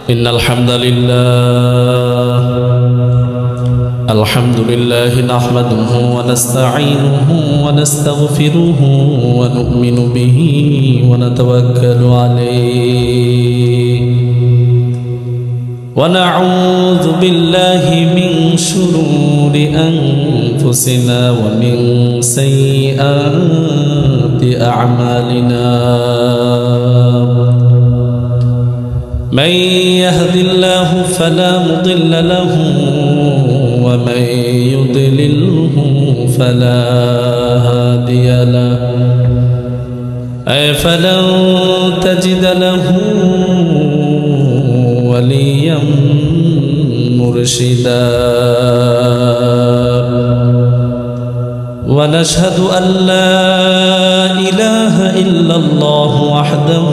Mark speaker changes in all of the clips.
Speaker 1: إن الحمد لله نحمده ونستعينه ونستغفره ونؤمن به ونتوكل عليه ونعوذ بالله من شرور أنفسنا ومن سيئات أعمالنا من يهد الله فلا مضل له ومن يضلله فلا هادي له فلن تجد له وليا مرشدا ونشهد أن لا إله إلا الله وحده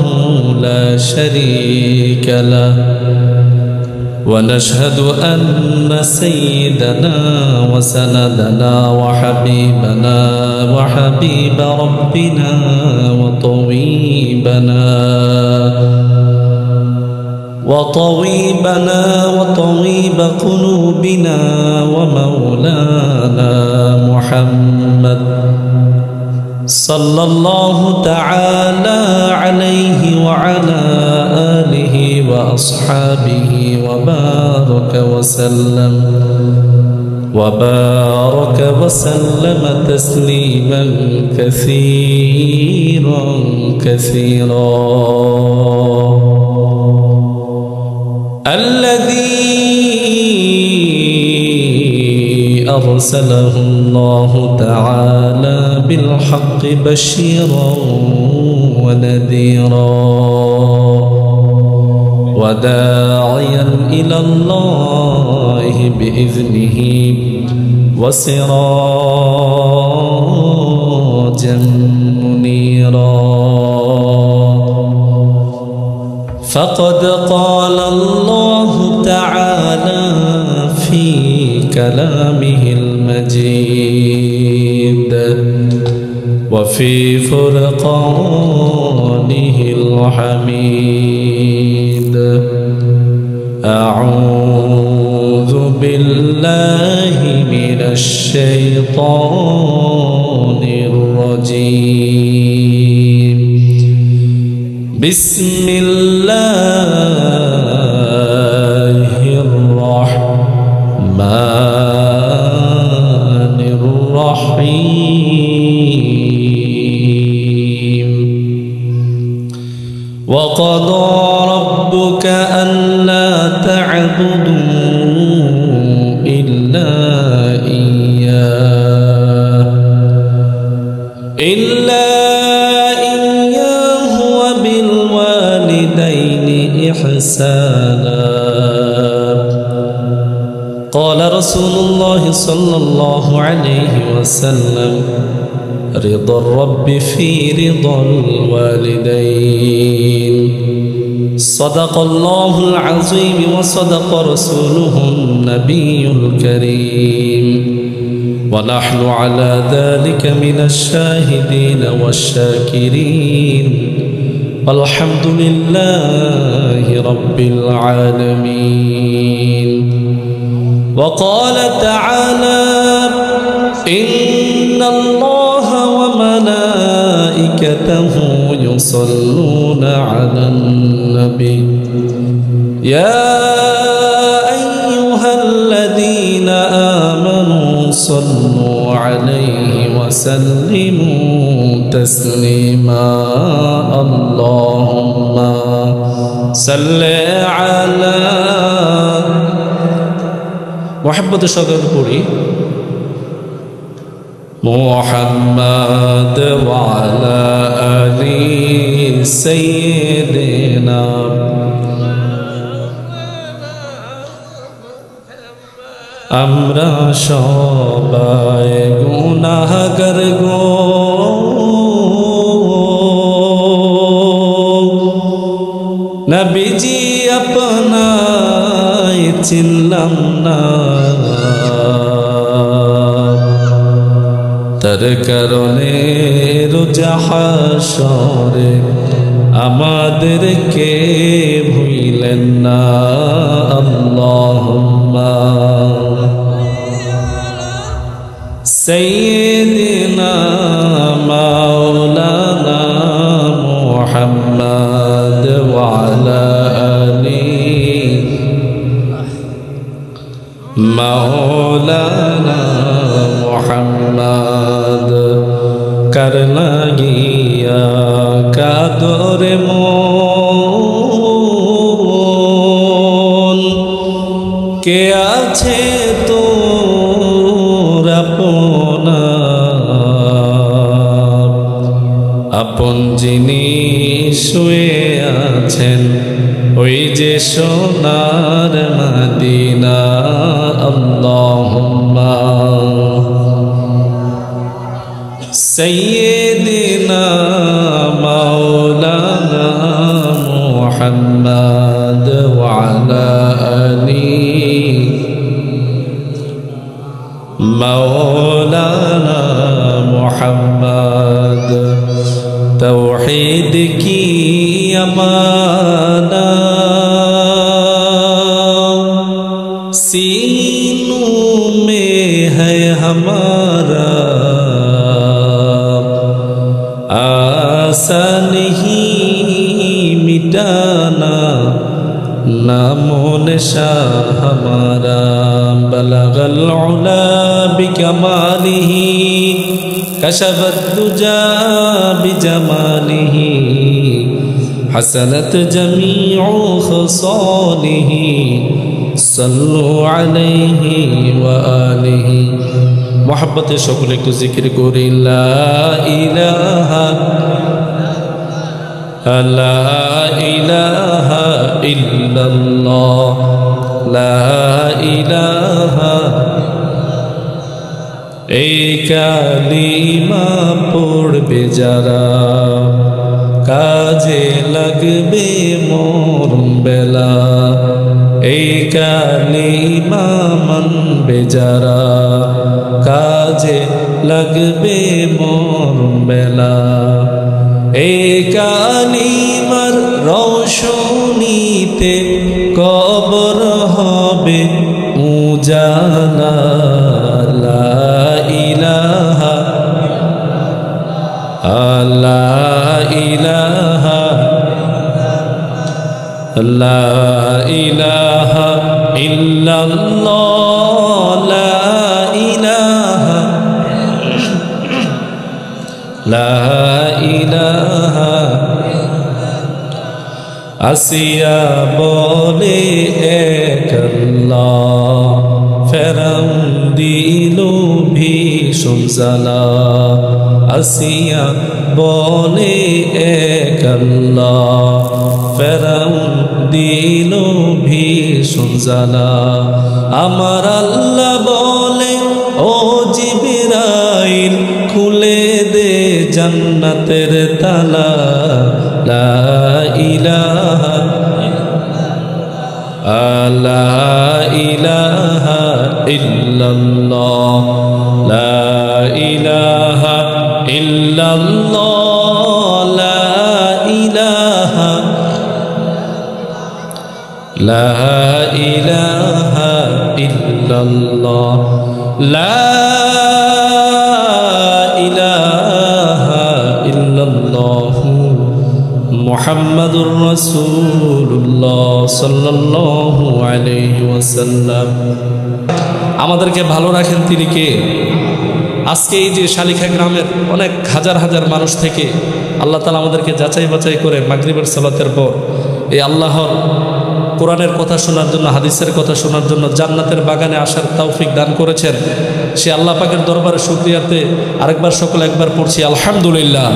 Speaker 1: لا شريك له ونشهد أن سيدنا وسندنا وحبيب ربنا وطبيب قلوبنا ومولانا محمد صلى الله تعالى عليه وعلى آله وأصحابه وبارك وسلم تسليما كثيرا الذي أرسله الله تعالى بالحق بشيرا ونذيرا وداعيا إلى الله بإذنه وسراجا منيرا فقد قال الله تعالى في كلامه المجيد وفي فرقانه الحميد أعوذ بالله من الشيطان الرجيم بسم الله الرحمن الرحيم وقضى ربك ألا تعبدوا إلا إياه وبالوالدين إحسانا قال رسول الله صلى الله عليه وسلم رضا الرب في رضا الوالدين صدق الله العظيم وصدق رسوله النبي الكريم ونحن على ذلك من الشاهدين والشاكرين والحمد لله رب العالمين وقال تعالى إن الله وملائكته يصلون على النبي يا أيها الذين آمنوا صلوا عليه وسلموا تسليما اللهم صل على محبة شغل قولي محمد وعلى آل سيدنا আমরা সবাই গুনাহগার গো নবীজি আপনায় চিনলাম না তার কারণে রোজ হাসরে আমাদেরকে ভুলেন না। আল্লাহুম্মা সাইয়্যিদিনা মাওলানা মুহাম্মদ ওয়া আলা আলি মাওলানা মুহাম্মদ করনা গিয়া কাদর মন কে আছে তোর আপনা আপন যিনি শুয়ে আছেন ওই যে সোনার মদিনা। আল্লাহুম্মা সাইয়্যিদিনা মাওলানা মুহাম্মদ ওয়া আলা আলি মাওলানা মুহাম্মদ तौहीद की अमाना सीनों में है हमारा आसा नहीं मिटाना नामो निशा हमारा बलगल उला बिकमालिही कशफत दुजा बिजमालिही हसनत जमीउ खसालिही सल्लु अलैहि व आलिहि। मोहब्बते सकले एकटु जिकिर करि ला इलाहा इल्लल्लाह ला इलाहा এই কালিমা পড়বে যারা কাজে লাগবে মরণ বেলা। এই কালিমা মানবে যারা কাজে লাগবে মরণ বেলা। এই কালিমার রৌশনীতে কবর হবে উজালা। লা ইলাহা ইল্লাল্লাহ লা ইলাহা আসিয়া বলে এক আল্লাহ ফেরাউন দিল ভীষণ জ্বালা। আসিয়া বলে এক আল্লাহ ফেরাউন দিল ভীষণ জ্বালা। আমার আল্লাহ বলে ও জিবরাইল খুলে দে জান্নাতের তালা। লা ইলাহা ইল্লাল্লাহ লা ইলাহা ইল্লাল্লাহ লা ইলাহা ইল্লাল্লাহ লা ইলাহা ইল্লাল্লাহ মুহাম্মাদুর রাসূলুল্লাহ সাল্লাল্লাহু আলাইহি ওয়াসাল্লাম। আমাদেরকে ভালো রাখেন তিনি কে? আজকে এই যে শালিখা গ্রামের অনেক হাজার হাজার মানুষ থেকে আল্লাহ তাআলা আমাদেরকে যাচাই বাছাই করে মাগরিবের সালাতের পর এই আল্লাহর কোরআনের কথা শোনার জন্য, হাদিসের কথা শোনার জন্য, জান্নাতের বাগানে আসার তৌফিক দান করেছেন। সে আল্লাহ পাকের দরবারে শুকরিয়াতে আরেকবার সকলে একবার পড়ছি আলহামদুলিল্লাহ।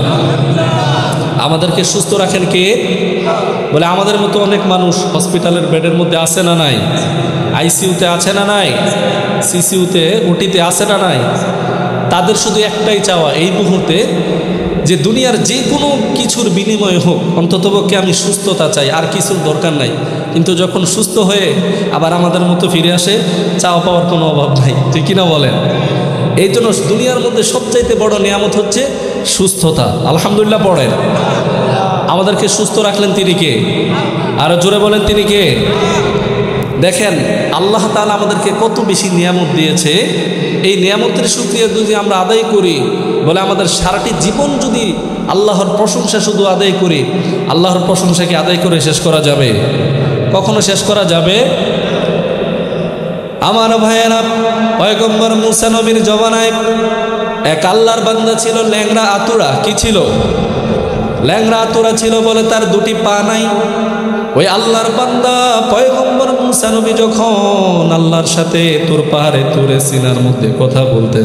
Speaker 1: আমাদেরকে সুস্থ রাখেন কে? বলে আমাদের মতো অনেক মানুষ হসপিটালের বেডের মধ্যে আছে না নাই? আইসিইউতে আছে না নাই? সিসিইউতে, ওটিতে আছে না নাই? তাদের শুধু একটাই চাওয়া এই মুহূর্তে যে দুনিয়ার যে কোনো কিছুর বিনিময় হোক অন্ততপক্ষে আমি সুস্থতা চাই, আর কিছুর দরকার নাই। কিন্তু যখন সুস্থ হয়ে আবার আমাদের মতো ফিরে আসে চাওয়া পাওয়ার কোনো অভাব নাই, ঠিক কিনা বলেন? এই জন্য দুনিয়ার মধ্যে সবচাইতে বড় নিয়ামত হচ্ছে সুস্থতা। আলহামদুলিল্লাহ পড়েন। আমাদেরকে সুস্থ রাখলেন তিনি কে? আরো জোরে বলেন তিনি কে? দেখেন আল্লাহ তাআলা আমাদেরকে কত বেশি নিয়ামত দিয়েছে। এই নিয়ামতের শুকরিয়া যদি আমরা আদায় করি, বলে আমাদের সারাটি জীবন যদি আল্লাহর প্রশংসা শুধু আদায় করি, আল্লাহর প্রশংসাকে আদায় করে শেষ করা যাবে? কখনো শেষ করা যাবে? আমার ভাইয়েরা, পয়গম্বর মুসা নবীর জমানায় এক আল্লাহর বান্দা ছিল, ল্যাংড়া আতুরা। কি ছিল? ল্যাংড়া আতুরা ছিল বলে তার দুটি পা নাই। ওই আল্লাহর বান্দা পয়গম্বর মুসা নবী যখন আল্লাহর সাথে তুর পাহাড়ে তুরে সিনার মধ্যে কথা বলতে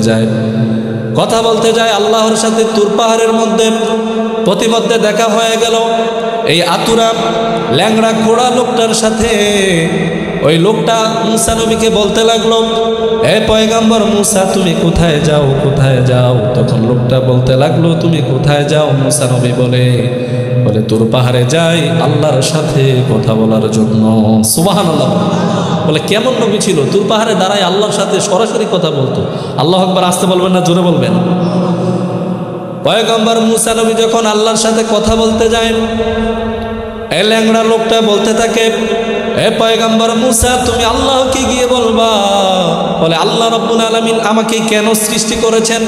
Speaker 1: যায় আল্লাহর সাথে তুর পাহাড়ের মধ্যে প্রতিমধ্যে দেখা হয়ে গেল এই আতুরা ল্যাংড়া খোড়া লোকটার সাথে। ওই লোকটা মুসা নবীকে বলতে লাগলো, এ পয়গম্বর মুসা তুমি কোথায় যাও, কোথায় যাও? তখন লোকটা বলতে লাগলো, তুমি কোথায় যাও? মুসা নবী বলে তুর পাহাড়ে যাই আল্লাহর সাথে কথা বলার জন্য। সুবহানাল্লাহ। বলে কেমন নবী ছিল? তুর পাহাড়ে দাঁড়ায় আল্লাহর সাথে সরাসরি কথা বলতো। আল্লাহু আকবার। আসতে বলবেন না, জোরে বলবেন। পয়গম্বর মুসা নবী যখন আল্লাহর সাথে কথা বলতে যায়, এই ল্যাংড়া লোকটা বলতে থাকে, এ পয়গম্বর মুসা তুমি আল্লাহকে গিয়ে বলবা, বলে আল্লাহ রাব্বুল আলামিন আমাকে কেন সৃষ্টি করেছেন?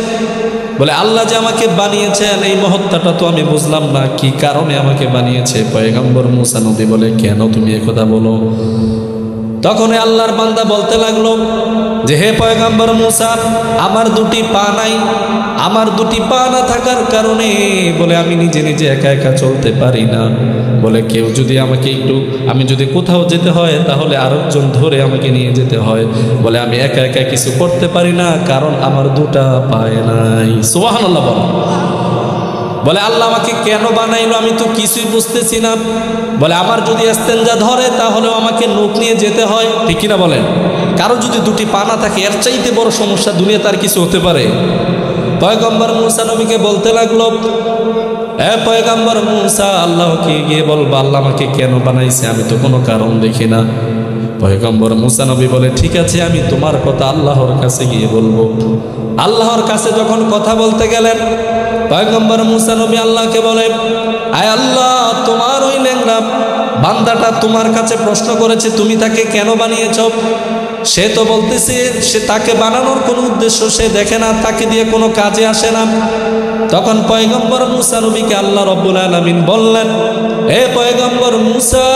Speaker 1: বলে আল্লাহ যে আমাকে বানিয়েছেন এই মহত্ত্বটা তো আমি বুঝলাম না, কি কারণে আমাকে বানিয়েছে? পয়গম্বর মুসা নবী বলে, কেন তুমি একথা বলো? তখন আল্লাহর বান্দা বলতে লাগলো যে, হে পয়গম্বর মুসা, আমার দুটি পা নাই। আমার দুটি পা না থাকার কারণে বলে আমি নিজে নিজে একা একা চলতে পারি না। বলে কেউ যদি আমাকে আমি যদি কোথাও যেতে হয় তাহলে আরেকজন ধরে আমাকে নিয়ে যেতে হয়। বলে আমি একা একা কিছু করতে পারি না, কারণ আমার দুটা পায় নাই। সুবহানাল্লাহ। বলে আল্লাহ আমাকে কেন বানাইলো আমি তো কিছুই বুঝতেছি না। বলে আমার যদি ইস্তেঞ্জা ধরে তাহলেও আমাকে নখ নিয়ে যেতে হয়, ঠিক কিনা বলেন? কারো যদি দুটি পা না থাকে এর চাইতে বড় সমস্যা দুনিয়াতে আর কিছু হতে পারে? পয়গম্বর মুসা নবীকে বলতে লাগলো, এ পয়গম্বর মুসা আল্লাহকে গিয়ে বলবা আল্লাহ আমাকে কেন বানাইছে, আমি তো কোনো কারণ দেখি না। পয়গম্বর মুসা নবী বলে, ঠিক আছে আমি তোমার কথা আল্লাহর কাছে গিয়ে বলবো। আল্লাহর কাছে যখন কথা বলতে গেলেন, পয়গম্বর মুসা নবী আল্লাহকে বলে, আয় আল্লাহ, তোমার ওই ল্যাংড়া বান্দাটা তোমার কাছে প্রশ্ন করেছে তুমি তাকে কেন বানিয়েছ। সে তো বলতেছে সে তাকে বানানোর কোনো উদ্দেশ্য সে দেখে না, তাকে দিয়ে কোনো কাজে আসে না। তখন পয়গম্বর মুসা নবীকে আল্লাহ রাব্বুল আলামিন বললেন, হে পয়গম্বর মুসা,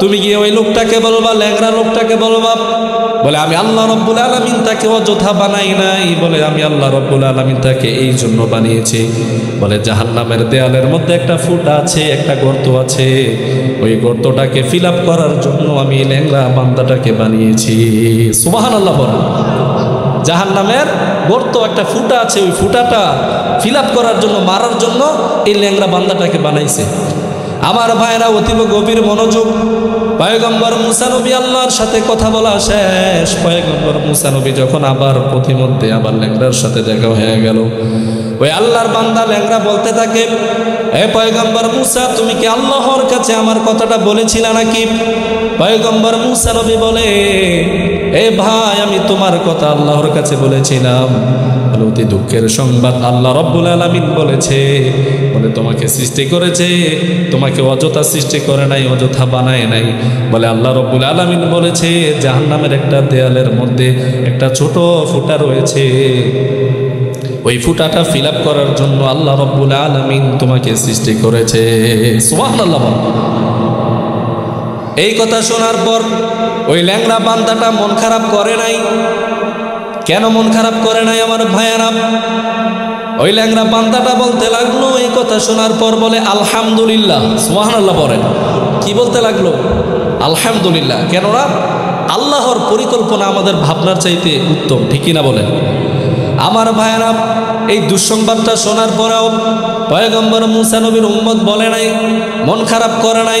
Speaker 1: তুমি গিয়ে ওই লোকটাকে বলবা, ল্যাংড়া লোকটাকে বলবা, বলে আমি আল্লাহ রাব্বুল আলামিন তাকে অযথা বানাই নাই। বলে আমি আল্লাহ রাব্বুল আলামিন তাকে এই জন্য বানিয়েছি, বলে জাহান্নামের দেয়ালের মধ্যে একটা ফুটা আছে, একটা গর্ত আছে, ওই গর্তটাকে ফিল আপ করার জন্য আমি ল্যাংড়া বান্দাটাকে বানিয়েছি। সুবহানাল্লাহ বলেন। জাহান্নামের গর্ত একটা ফুটা আছে, ওই ফুটাটা ফিল আপ করার জন্য, মারার জন্য এই ল্যাংড়া বান্দাটাকে বানাইছে। আমার ভাইরা অতীব গভীর মনোযোগ। পয়গম্বর মুসা নবী আল্লাহর সাথে কথা বলা শেষ। পয়গম্বর মুসা নবী যখন আবার প্রতিমধ্যে আবার ল্যাংড়ার সাথে দেখা হয়ে গেল, ওই আল্লাহর বান্দা ল্যাংড়া বলতে থাকে, এ পয়গম্বর মুসা তুমি কি আল্লাহর কাছে আমার কথাটা বলেছিলে নাকি? পয়গম্বর মুসা নবী বলে, এ ভাই আমি তোমার কথা আল্লাহর কাছে বলেছিলাম। অতি দুঃখের সংবাদ, আল্লাহ রাব্বুল আলামিন বলেছে, বলে তোমাকে সৃষ্টি করেছে, তোমাকে অযথা সৃষ্টি করে নাই, অযথা বানায় নাই। বলে আল্লাহ রাব্বুল আলামিন বলেছে জাহান্নামের একটা দেয়ালের মধ্যে একটা ছোট ফুটা রয়েছে, ওই ফুটাটা ফিল আপ করার জন্য আল্লাহ রাব্বুল আলামিন তোমাকে সৃষ্টি করেছে। সুবহানাল্লাহ। এই কথা শোনার পর ওই ল্যাংড়া বান্দাটা মন খারাপ করে নাই। কেন মন খারাপ করে নাই আমার ভাইয়েরা? ওই ল্যাংড়া বান্দাটা বলতে লাগলো এই কথা শোনার পর, বলে আলহামদুলিল্লাহ। সুবহানাল্লাহ বলেন। কি বলতে লাগলো? আলহামদুলিল্লাহ। কেননা আল্লাহর পরিকল্পনা আমাদের ভাবনার চাইতে উত্তম, ঠিকই না বলেন? আমার ভাইয়েরা, এই দুঃসংবাদটা শোনার পরেও পয়গম্বর মুসা নবীর উম্মত বলে নাই, মন খারাপ করে নাই,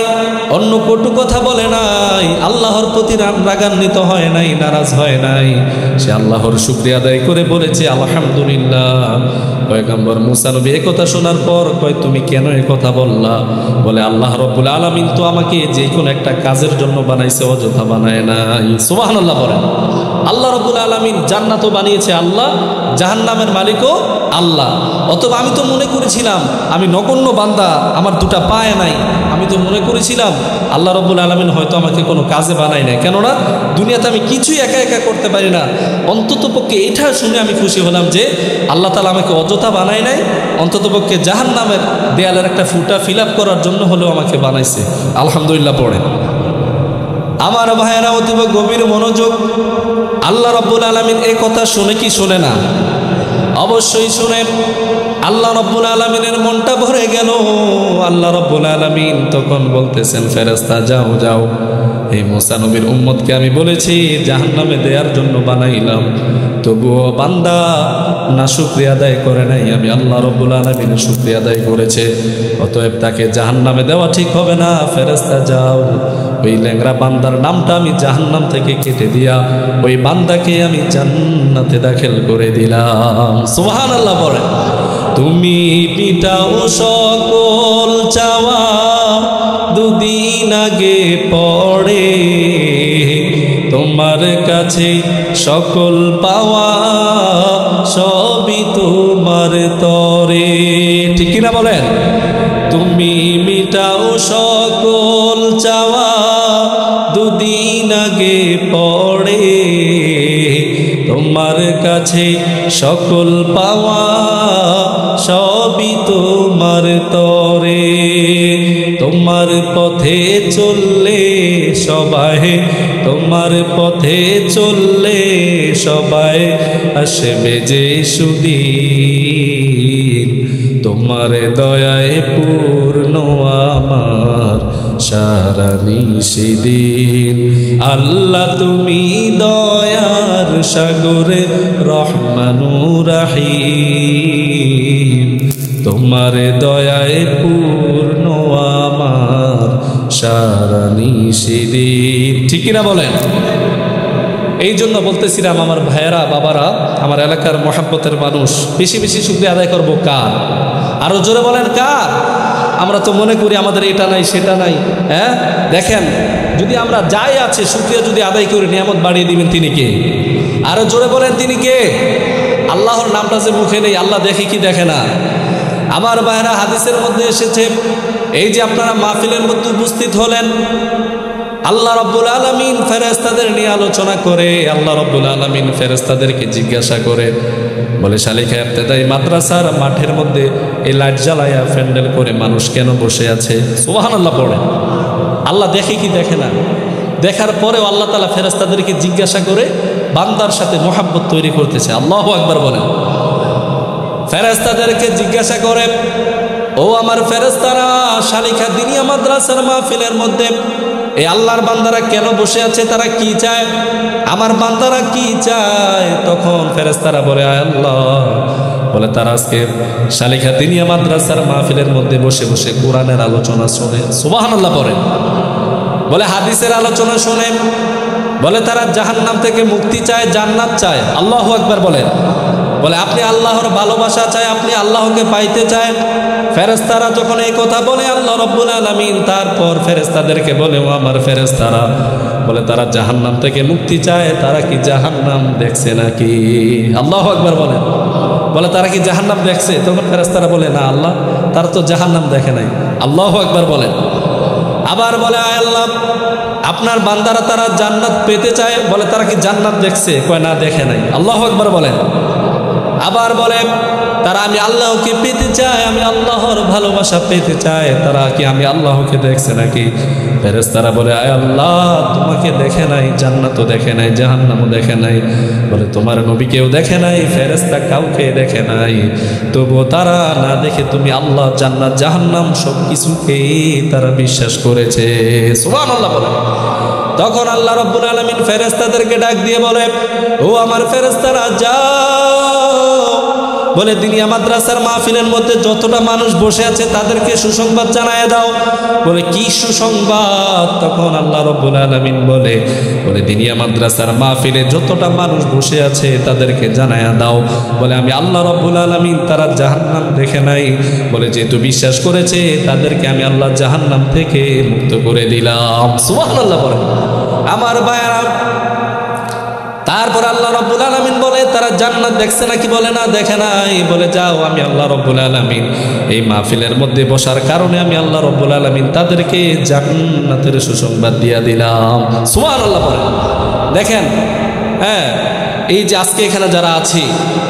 Speaker 1: অন্য কটু কথা বলে নাই, আল্লাহর প্রতি রাগান্বিত হয় নাই, নারাজ হয় নাই। সে আল্লাহর শুকরিয়া আদায় করে বলেছে আলহামদুলিল্লাহ। পয়গম্বর মুসা নবী এই কথা শোনার পর কয়, তুমি কেন এই কথা বললা? বলে আল্লাহ রাব্বুল আলামিন তো আমাকে যে কোনো একটা কাজের জন্য বানাইছে, অযথা বানায় নাই। সুবহানাল্লাহ বলেন। আল্লাহ রাব্বুল আলামিন জান্নাতও বানিয়েছে আল্লাহ, জাহান্নামের মালিকও আল্লাহ। অথবা আমি তো মনে করেছিলাম আমি নগণ্য বান্দা, আমার দুটা পায়ে নাই, আমি তো মনে করেছিলাম আল্লাহ রাব্বুল আলামিন হয়তো আমাকে কোনো কাজে বানায় নাই, কেননা দুনিয়াতে আমি কিছুই একা একা করতে পারি না। অন্ততপক্ষে এটা শুনে আমি খুশি হলাম যে আল্লাহ তাআলা আমাকে অযথা বানায় নাই, অন্ততপক্ষে জাহান্নামের দেয়ালের একটা ফুটা ফিল আপ করার জন্য হলেও আমাকে বানাইছে। আলহামদুলিল্লাহ পড়ে। আমার ভাইয়েরা অতীব গভীর মনোযোগ, আল্লাহ রাব্বুল আলামিন এই কথা শুনে কি শুনে না? অবশ্যই শুনে। আল্লাহ রাব্বুল আলামিনের মনটা ভরে গেল। আল্লাহ রাব্বুল আলামিন তখন বলতেছেন, ফেরেশতা যাও যাও, এই মুসা নবীর উম্মতকে আমি বলেছি জাহান্নামে দেওয়ার জন্য বানাইলাম, তবুও বান্দা না শুকরিয়া আদায় করে নাই, আমি আল্লাহ রাব্বুল আলামিনের শুকরিয়া আদায় করেছে, অতএব তাকে জাহান্নামে দেওয়া ঠিক হবে না। ফেরেশতা যাও, ওই ল্যাংরা বান্দার নামটা আমি জাহান্নাম থেকে কেটে দিয়া ওই বান্দাকে আমি জান্নাতে দাখিল করে দিলাম। সুবহানাল্লাহ বলে। তুমি পিটাও সকল চাওয়া, দুদিন আগে পড়ে তোমার কাছে সকল পাওয়া, সবই তোমার তরে। ঠিক কিনা বলেন? তুমি মিটাও সকল চাওয়া, দুদিন আগে পড়ে তোমার কাছে সকল পাওয়া, সবই তোমার তরে। তোমার পথে চললে সবাই, তোমার পথে চললে সবাই আসবে যে সুদিন, তোমার দয়ায় পূর্ণ আমার সারা নিশিদিন। আল্লাহ তুমি দয়ার সাগরে রহমানুর রহিম, তোমার দয়ায় পূর্ণ আমার সারা নিশিদিন। ঠিক কিনা বলেন? এই জন্য বলতেছিলাম আমার ভাইয়েরা, বাবারা, আমার এলাকার মহাব্বতের মানুষ, বেশি বেশি শুকরিয়া আদায় করবো কার? আরো জোরে বলেন কার? আমরা তো মনে করি আমাদের এটা নাই সেটা নাই। হ্যাঁ দেখেন, যদি আমরা যাই আছে শুকরিয়া যদি আদায় করি, নিয়ামত বাড়িয়ে দিবেন তিনি কে? আরো জোরে বলেন তিনি কে? আল্লাহর নামটা যে মুখে নেই, আল্লাহ দেখে কি দেখে না? আমার ভাইয়েরা, হাদিসের মধ্যে এসেছে, এই যে আপনারা মাহফিলের মধ্যে উপস্থিত হলেন, আল্লাহ রাব্বুল আলামিন ফেরেশতাদের নিয়ে আলোচনা করে, আল্লাহ রাব্বুল আলামিন ফেরেশতাদেরকে জিজ্ঞাসা করে, বলে শালিখা ইবতেদায়ী মাদ্রাসার মাঠের মধ্যে এই লাইট জ্বালায়া প্যান্ডেল করে মানুষ কেন বসে আছে? সুবহানাল্লাহ পড়ে। আল্লাহ দেখে কি দেখে না? দেখার পরেও আল্লাহ তাআলা ফেরেশতাদেরকে জিজ্ঞাসা করে বান্দার সাথে মোহাব্বত তৈরি করতেছে। আল্লাহু আকবার বলেন। ফেরেশতাদেরকে জিজ্ঞাসা করে, ও আমার ফেরেশতারা, শালিখা দিনিয়া মাদ্রাসার মাহফিলের মধ্যে এই আল্লাহর বান্দারা কেন বসে আছে? তারা কি চায়? আমার বান্দারা কি চায়? তখন ফেরেশতারা বলে, আয় আল্লাহ, বলে তারা আজকে শালিখা দিনিয়া মাদ্রাসার মাহফিলের মধ্যে বসে বসে কোরআনের আলোচনা শোনে। সুবহানাল্লাহ পড়ে। বলে হাদিসের আলোচনা শোনে। বলে তারা জাহান্নাম থেকে মুক্তি চায়, জান্নাত চায়। আল্লাহু আকবার বলেন। বলে আপনি আল্লাহর ভালোবাসা চায়, আপনি আল্লাহকে পাইতে চায়। ফেরেশতারা যখন এই কথা বলে, আল্লাহ রাব্বুল আলামিন তারপর ফেরেশতাদেরকে বলে, ও আমার ফেরেশতারা, বলে তারা জাহান্নাম থেকে মুক্তি চায়, তারা কি জাহান্নাম দেখছে নাকি? আল্লাহু আকবার বলেন। বলে তারা কি জাহান্নাম দেখছে? তখন ফেরেশতারা বলে, না আল্লাহ, তারা তো জাহান্নাম দেখে নাই। আল্লাহু আকবার বলেন। আবার বলে, আয় আল্লাহ, আপনার বান্দারা তারা জান্নাত পেতে চায়, বলে তারা কি জান্নাত দেখছে? কয় না, দেখে নাই। আল্লাহু আকবার বলেন। আবার বলে তারা আমি আল্লাহকে পেতে চায়, আমি আল্লাহর ভালোবাসা পেতে চায়, তারা কি আমি আল্লাহকে দেখছে নাকি? ফেরেশতারা বলে, আয় আল্লাহ, তোমাকে দেখে নাই, জান্নাতও দেখে নাই, জাহান্নামও দেখে নাই, বলে তোমার নবীকেও দেখে নাই, ফেরেশতা কাউকে দেখে নাই, তবুও তারা না দেখে তুমি আল্লাহ, জান্নাত, জাহান্নাম সব কিছুকেই তারা বিশ্বাস করেছে। সুবহানাল্লাহ বলে। তখন আল্লাহ রাব্বুল আলামিন ফেরেশতাদেরকে ডাক দিয়ে বলে, ও আমার ফেরেশতারা, যাও, বলে দিনিয়া মাদ্রাসার মাহফিলের মধ্যে যতটা মানুষ বসে আছে তাদেরকে সুসংবাদ জানায় দাও। বলে কি সুসংবাদ? তখন আল্লাহ রাব্বুল আলামিন বলে দিনিয়া মাদ্রাসার মাহফিলে যতটা মানুষ বসে আছে তাদেরকে জানায় দাও, বলে আমি আল্লাহ রাব্বুল আলামিন তারা জাহান্নাম দেখে নাই, বলে যেহেতু বিশ্বাস করেছে তাদেরকে আমি আল্লাহ জাহান্নাম থেকে মুক্ত করে দিলাম। সুবহানাল্লাহ বলে। আমার ভাইরা, তারপর আল্লাহ রাব্বুল আলামিন বলে তারা জান্নাত দেখছে নাকি, বলে না দেখে নাই। বলে যাও, আমি আল্লাহ রাব্বুল আলামিন এই মাহফিলের মধ্যে বসার কারণে আমি আল্লাহ রাব্বুল আলামিন তাদেরকে জান্নাতের সুসংবাদ দিয়ে দিলাম। সুবহানাল্লাহ বলে। দেখেন, হ্যাঁ, এই যে আজকে এখানে যারা আছি,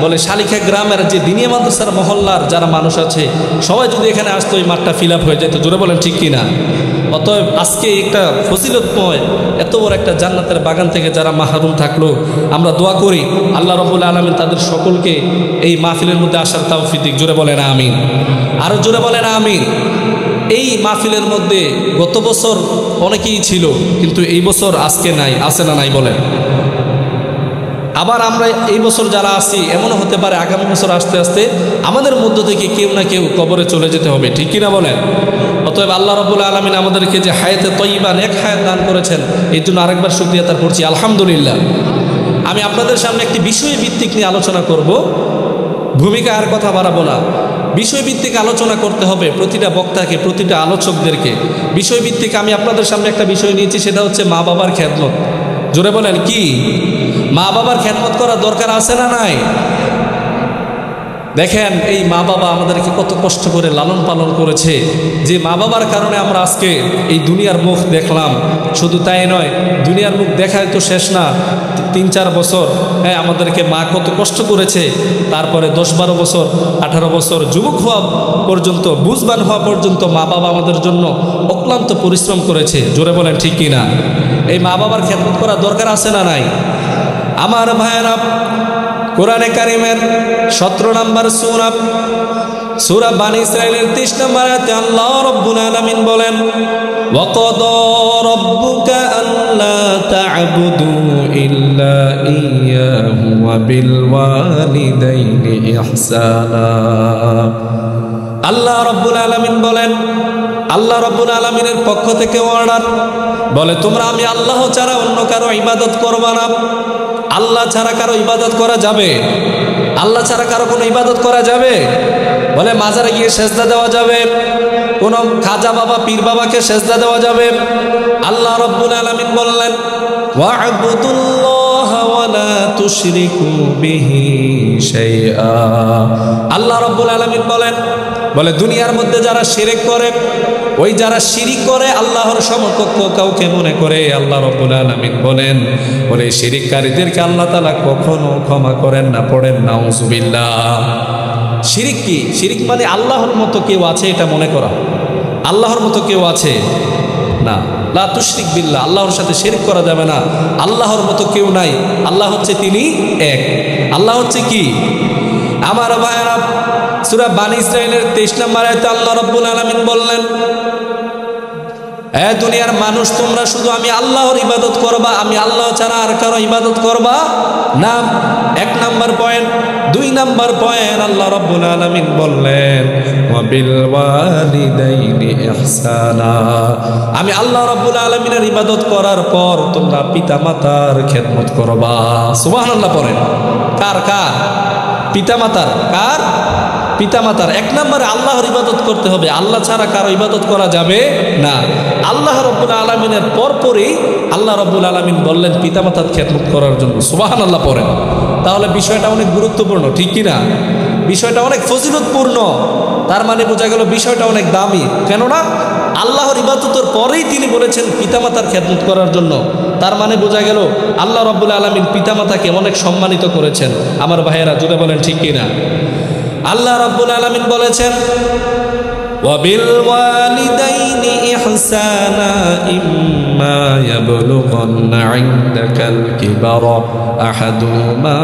Speaker 1: বলে শালিখা গ্রামের যে দিনিয়া মাদ্রাসার মহল্লার যারা মানুষ আছে সবাই যদি এখানে আসতো এই মাঠটা ফিল আপ হয়ে যেত। জোরে বলেন ঠিক কিনা? অতএব আজকে একটা ফজিলতময় এত বড় একটা জান্নাতের বাগান থেকে যারা মাহরুম থাকলো, আমরা দোয়া করি আল্লাহ রাব্বুল আলামিন তাদের সকলকে এই মাহফিলের মধ্যে আসার তৌফিক দিক। জোরে বলেন আমিন। আরো জোরে বলেন আমিন। এই মাহফিলের মধ্যে গত বছর অনেকেই ছিল, কিন্তু এই বছর আজকে নাই, আছে না নাই বলেন? আবার আমরা এই বছর যারা আছি, এমনও হতে পারে আগামী বছর আস্তে আস্তে আমাদের মধ্য থেকে কেউ না কেউ কবরে চলে যেতে হবে, ঠিক কিনা বলেন? অতএব আল্লাহ রাব্বুল আলামিন আমাদেরকে যে হায়াতে তয়্যিবা নেক হায়াত দান করেছেন, এই জন্য আরেকবার শুকরিয়া তার করছি, আলহামদুলিল্লাহ। আমি আপনাদের সামনে একটি বিষয়ভিত্তিক নিয়ে আলোচনা করব, ভূমিকা আর কথা বাড়াবো না। বিষয়ভিত্তিক আলোচনা করতে হবে প্রতিটা বক্তাকে, প্রতিটা আলোচকদেরকে। বিষয়ভিত্তিক আমি আপনাদের সামনে একটা বিষয় নিয়েছি, সেটা হচ্ছে মা বাবার খেদমত। জোরে বলেন কি? মা বাবার খেদমত করার দরকার আছে না নাই? দেখেন, এই মা বাবা আমাদেরকে কত কষ্ট করে লালন পালন করেছে, যে মা বাবার কারণে আমরা আজকে এই দুনিয়ার মুখ দেখলাম। শুধু তাই নয়, দুনিয়ার মুখ দেখায় তো শেষ না, 3-4 বছর হ্যাঁ আমাদেরকে মা কত কষ্ট করেছে। তারপরে 10-12 বছর 18 বছর যুবক হওয়া পর্যন্ত, বুঝবান হওয়া পর্যন্ত মা বাবা আমাদের জন্য অক্লান্ত পরিশ্রম করেছে। জোরে বলেন ঠিক কিনা? এই মা বাবার খেদমত করা দরকার আছে না নাই? আমার ভাইয়েরা, কোরআনে কারিমের 17 নম্বর সূরা বানী ইসরাঈলের 30 নম্বর আয়াতে আল্লাহ রাব্বুল আলামিন বলেন, ওয়াকাদা রাব্বুকা আল্লা তা'বুদু ইল্লা ইয়্যাহু ওয়া বিল ওয়ালিদাইনি ইহসানা। আল্লাহ রাব্বুল আলামিন বলেন, আল্লাহ রাব্বুল আলামিনের পক্ষ থেকে অর্ডার, বলে তোমরা আমি আল্লাহ ছাড়া অন্য কারো ইবাদত করবা না। আল্লাহ ছাড়া কারো ইবাদত করা যাবে? আল্লাহ ছাড়া কারো কোনো ইবাদত করা যাবে? বলে মাজারে গিয়ে সেজদা দেওয়া যাবে? কোনো খাজা বাবা, পীর বাবাকে সেজদা দেওয়া যাবে? আল্লাহ রাব্বুল আলামিন বললেন, ওয়া'বুদুল্লাহা ওয়া লা তুশরিকু বিহি শাইআ। আল্লাহ রাব্বুল আলামিন বলে দুনিয়ার মধ্যে যারা শিরক করে, ওই যারা শিরিক করে আল্লাহর সমকক্ষ কাউকে মনে করে, আল্লাহ রাব্বুল আলামিন বলে শিরিককারীদেরকে আল্লাহ তাআলা কখনো ক্ষমা করেন না। পড়েন নাউজুবিল্লাহ। শিরিক কি? শিরিক মানে আল্লাহর মতো কেউ আছে এটা মনে করা। আল্লাহর মতো কেউ আছে না। লা তুশরিক বিল্লাহ, আল্লাহর সাথে শিরিক করা যাবে না। আল্লাহর মতো কেউ নাই। আল্লাহ হচ্ছে তিনি এক। আল্লাহ হচ্ছে কি? আমার ভাইয়েরা, সূরা বানী ইসরাঈলের 23 নম্বর আয়াতে আল্লাহ রাব্বুল আলামিন বললেন, এ দুনিয়ার মানুষ, তোমরা শুধু আমি আল্লাহর ইবাদত করবা, আমি আল্লাহ ছাড়া আর কারো ইবাদত করবা না। 1 নম্বর পয়েন্ট। 2 নম্বর পয়েন্ট, আল্লাহ রাব্বুল আলামিন বললেন, ওয়া বিল ওয়ালিদাইনি ইহসানা। আমি আল্লাহ রাব্বুল আলামিনের ইবাদত করার পর তোমরা পিতামাতার খেদমত করবা। সুবহানাল্লাহ পড়েন। কার? পিতামাতার। কার? পিতামাতার। 1 নম্বরে আল্লাহর ইবাদত করতে হবে, আল্লাহ ছাড়া কারো ইবাদত করা যাবে না। আল্লাহ রাব্বুল আলামিনের পরপরই আল্লাহ রাব্বুল আলামিন বললেন পিতামাতার খেদমত করার জন্য। সুবহানাল্লাহ পড়েন। তাহলে বিষয়টা অনেক গুরুত্বপূর্ণ, ঠিক কিনা? বিষয়টা অনেক ফজিলতপূর্ণ। তার মানে বোঝা গেল বিষয়টা অনেক দামি। কেননা আল্লাহর ইবাদতের পরেই তিনি বলেছেন পিতামাতার খেদমত করার জন্য। তার মানে বোঝা গেল আল্লাহ রাব্বুল আলামিন পিতামাতাকে অনেক সম্মানিত করেছেন। আমার ভাইয়েরা জুড়ে বলেন ঠিক কিনা? আল্লাহ রাব্বুল আলামিন বলেছেন, ওয়া বিল ওয়ালিদাইনি ইহসানা ইম্মা ইয়াবলুগান্না ইনদাকাল কিবারা আহাদুহুমা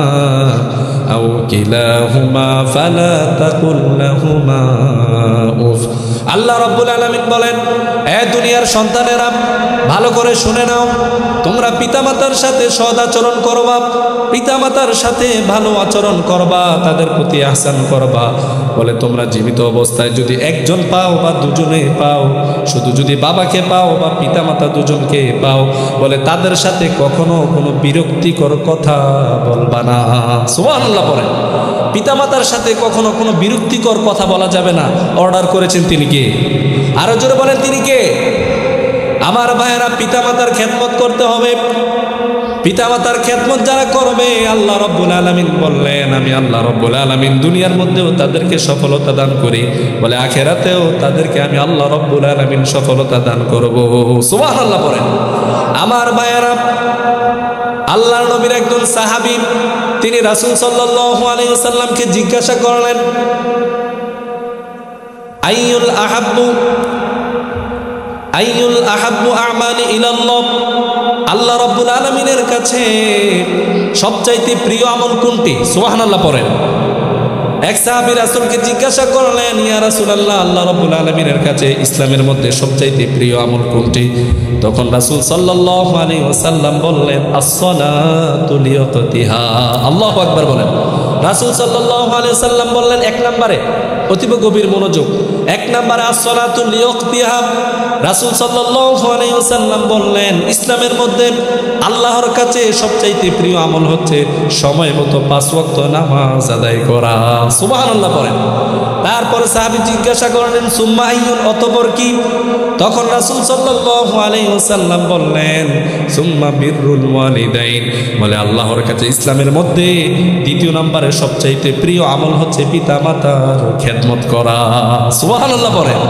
Speaker 1: আও কিলাহুমা ফালা তাকুল লাহুমা উফ। আল্লাহ রাব্বুল আলামিন বলেন, এ দুনিয়ার সন্তানেরা, ভালো করে শুনে নাও, তোমরা পিতামাতার সাথে সৎ আচরণ করবা, পিতামাতার সাথে ভালো আচরণ করবা, তাদের প্রতি আহসান করবা। বলে তোমরা জীবিত অবস্থায় যদি একজন পাও বা দুজনে পাও, শুধু যদি বাবাকে পাও বা পিতামাতা দুজনকে পাও, বলে তাদের সাথে কখনো কোনো বিরক্তিকর কথা বলবা না। সুবহানাল্লাহ পড়েন। পিতামাতার সাথে কখনো কোনো বিরক্তিকর কথা বলা যাবে না। অর্ডার করেছেন তিনি কে? আরো জোরে বলেন তিনি কে? আমার ভাইয়েরা, পিতামাতার খেদমত করতে হবে। পিতামাতার খেদমত যারা করবে, আল্লাহ রাব্বুল আলামিন বললেন আমি আল্লাহ রাব্বুল আলামিন দুনিয়ার মধ্যেও তাদেরকে সফলতা দান করি, বলে আখিরাতেও তাদেরকে আমি আল্লাহ রাব্বুল আলামিন সফলতা দান করব। সুবহানাল্লাহ বলেন। আমার ভাইয়েরা, আল্লাহর নবীর একজন সাহাবী, তিনি রাসূল সাল্লাল্লাহু আলাইহি ওয়াসাল্লামকে জিজ্ঞাসা করলেন, আইয়ুল আহাব্বু আমালি ইলাল্লাহ, আল্লাহ রাব্বুল আলামিনের কাছে সবচাইতে প্রিয় আমল কোনটি? সুবহানাল্লাহ পড়েন। এক সাহাবী রাসূলকে জিজ্ঞাসা করলেন, ইয়া রাসূলুল্লাহ, আল্লাহ রাব্বুল আলামিনের কাছে ইসলামের মধ্যে সবচাইতে প্রিয় আমল কোনটি? তখন রাসূল সাল্লাল্লাহু আলাইহি ওয়াসাল্লাম বললেন, আস-সালাতু লিওয়াক্তিহা। আল্লাহু আকবার বলেন। রাসূল সাল্লাল্লাহু আলাইহি ওয়াসাল্লাম বললেন, এক নম্বরে, অতীব গভীর মনোযোগ, এক নম্বরে আস-সালাতু লিওয়াক্তিহা। রাসূল সাল্লাল্লাহু আলাইহি ওয়াসাল্লাম বললেন, ইসলামের মধ্যে আল্লাহর কাছে সবচাইতে প্রিয় আমল হচ্ছে সময় মতো 5 ওয়াক্ত নামাজ আদায় করা। সুবহানাল্লাহ বলেন। তারপরে সাহাবী জিজ্ঞাসা করলেন, সুম্মা আইয়ুন, অতঃপর কি? তখন রাসূল সাল্লাল্লাহু আলাইহি ওয়াসাল্লাম বললেন, সুম্মা বিররুল ওয়ালিদাইন, বলে আল্লাহর কাছে ইসলামের মধ্যে দ্বিতীয় নম্বরে সবচাইতে প্রিয় আমল হচ্ছে পিতামাতার খেদমত করা। সুবহানাল্লাহ বলেন।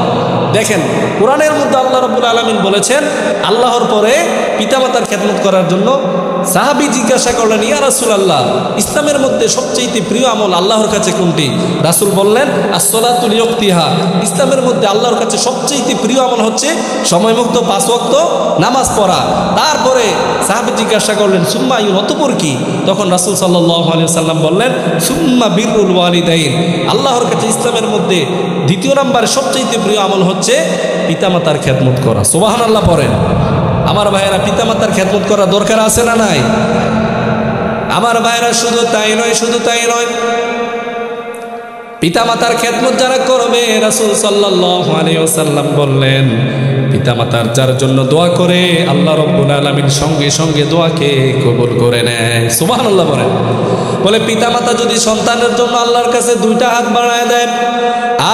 Speaker 1: দেখেন, কোরআনের মধ্যে আল্লাহ রাব্বুল আলামিন বলেছেন আল্লাহর পরে পিতামাতার খেদমত করার জন্য। সাহাবী জিজ্ঞাসা করলেন, ইয়া রাসূলুল্লাহ, ইসলামের মধ্যে সবচাইতে প্রিয় আমল আল্লাহর কাছে কোনটি? রাসূল বললেন, আস-সালাতু লিওয়াক্তিহা, ইসলামের মধ্যে আল্লাহর কাছে সবচাইতে প্রিয় আমল হচ্ছে সময়মুক্ত 5 ওয়াক্ত নামাজ পড়া। তারপরে সাহাবী জিজ্ঞাসা করলেন, সুম্মা আইয়ুন, অতঃপর কি? তখন রাসূল সাল্লাল্লাহু আলাইহি ওয়াসাল্লাম বললেন, সুম্মা বিররুল ওয়ালিদাইন, আল্লাহর কাছে ইসলামের মধ্যে দ্বিতীয় নম্বরে সবচাইতে প্রিয় আমল হচ্ছে পিতামাতার খেদমত করা। সুবহানাল্লাহ পড়েন। আমার ভাইয়েরা, পিতামাতার খেদমত করা দরকার আছে না নাই? আমার ভাইয়েরা, শুধু তাই নয়, পিতামাতার খেদমত যারা করবে, রাসূল সাল্লাল্লাহু আলাইহি ওয়াসাল্লাম বললেন, পিতামাতার যার জন্য দোয়া করে আল্লাহ রাব্বুল আলামিন সঙ্গে সঙ্গে দোয়াকে কবুল করে নেয়। সুবহানাল্লাহ বলেন। বলে পিতামাতা যদি সন্তানের জন্য আল্লাহর কাছে 2টা হাত বাড়ায় দেয়